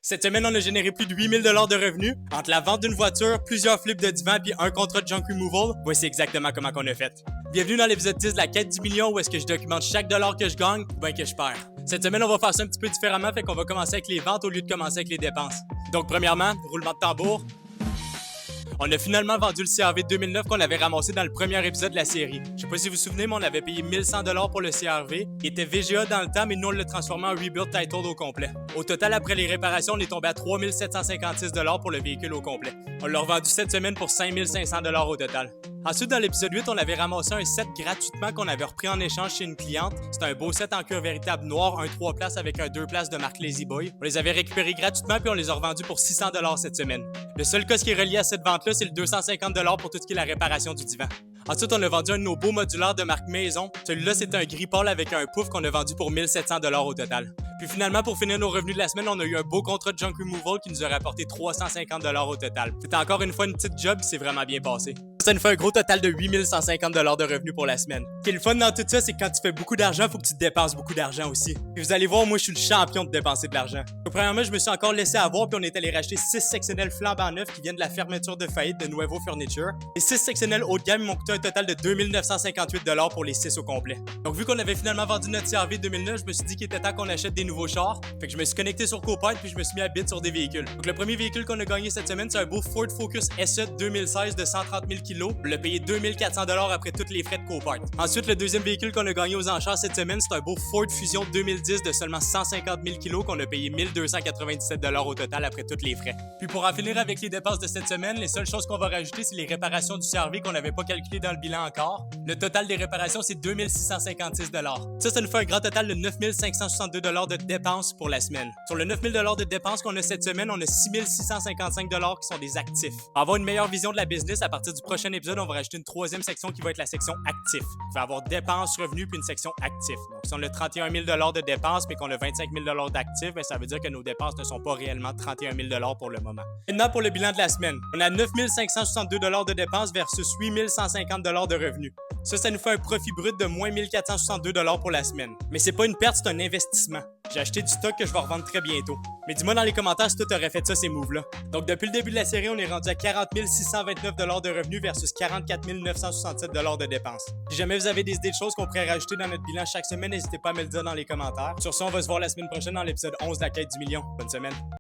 Cette semaine, on a généré plus de 8000 $ de revenus. Entre la vente d'une voiture, plusieurs flips de divan puis un contrat de junk removal, voici exactement comment on a fait. Bienvenue dans l'épisode 10 de la quête du million où est-ce que je documente chaque dollar que je gagne ou bien que je perds. Cette semaine, on va faire ça un petit peu différemment, fait qu'on va commencer avec les ventes au lieu de commencer avec les dépenses. Donc premièrement, roulement de tambour. On a finalement vendu le CRV 2009 qu'on avait ramassé dans le premier épisode de la série. Je sais pas si vous vous souvenez, mais on avait payé 1100 $ pour le CRV. Il était VGA dans le temps, mais nous on l'a transformé en Rebuild Title au complet. Au total, après les réparations, on est tombé à 3756 $ pour le véhicule au complet. On l'a revendu cette semaine pour 5500 $ au total. Ensuite, dans l'épisode 8, on avait ramassé un set gratuitement qu'on avait repris en échange chez une cliente. C'était un beau set en cuir véritable noir, un 3 places avec un 2 places de marque Lazy Boy. On les avait récupérés gratuitement puis on les a revendus pour 600 $ cette semaine. Le seul cost qui est relié à cette vente-là, c'est le 250 $ pour tout ce qui est la réparation du divan. Ensuite, on a vendu un de nos beaux modulaires de marque Maison. Celui-là, c'était un gris pâle avec un pouf qu'on a vendu pour 1700 $ au total. Puis finalement, pour finir nos revenus de la semaine, on a eu un beau contrat de junk removal qui nous a rapporté 350 $ au total. C'était encore une fois une petite job qui s'est vraiment bien passé. Ça nous fait un gros total de 8150 $ de revenus pour la semaine. Ce qui est le fun dans tout ça, c'est que quand tu fais beaucoup d'argent, il faut que tu dépenses beaucoup d'argent aussi. Puis vous allez voir, moi je suis le champion de dépenser de l'argent. Premièrement, je me suis encore laissé avoir puis on est allé racheter 6 sectionnels flambant neufs qui viennent de la fermeture de faillite de Nuevo Furniture. Les 6 sectionnels haut de gamme m'ont coûté un total de 2958 $ pour les 6 au complet. Donc vu qu'on avait finalement vendu notre CRV 2009, je me suis dit qu'il était temps qu'on achète des nouveaux chars. Fait que je me suis connecté sur Copart puis je me suis mis à bid sur des véhicules. Donc le premier véhicule qu'on a gagné cette semaine, c'est un beau Ford Focus SE 2016 de 130 000 kg. On l'a payé 2400 $ après tous les frais de Copart. Ensuite, le deuxième véhicule qu'on a gagné aux enchères cette semaine, c'est un beau Ford Fusion 2010 de seulement 150 000 kg qu'on a payé 1297 $ au total après tous les frais. Puis pour en finir avec les dépenses de cette semaine, les seules choses qu'on va rajouter, c'est les réparations du CRV qu'on n'avait pas calculé dans le bilan encore. Le total des réparations, c'est 2656 $. Ça nous fait un grand total de 9562 $ de dépenses pour la semaine. Sur le 9000 $ de dépenses qu'on a cette semaine, on a 6655 $ qui sont des actifs. Pour avoir une meilleure vision de la business, à partir du prochain épisode, on va rajouter une troisième section qui va être la section actifs. Il va y avoir dépenses, revenus, puis une section actifs. Donc, si on a 31 000 $ de dépenses, mais qu'on a 25 000 $ d'actifs, ça veut dire que nos dépenses ne sont pas réellement 31 000 $ pour le moment. Maintenant, pour le bilan de la semaine, on a 9 562 $ de dépenses versus 8 150 $ de revenus. Ça nous fait un profit brut de moins 1462 $ pour la semaine. Mais c'est pas une perte, c'est un investissement. J'ai acheté du stock que je vais revendre très bientôt. Mais dis-moi dans les commentaires si toi t'aurais fait ça, ces moves-là. Donc depuis le début de la série, on est rendu à 40 629 $ de revenus versus 44 967 $ de dépenses. Si jamais vous avez des idées de choses qu'on pourrait rajouter dans notre bilan chaque semaine, n'hésitez pas à me le dire dans les commentaires. Sur ce, on va se voir la semaine prochaine dans l'épisode 11 de la quête du million. Bonne semaine.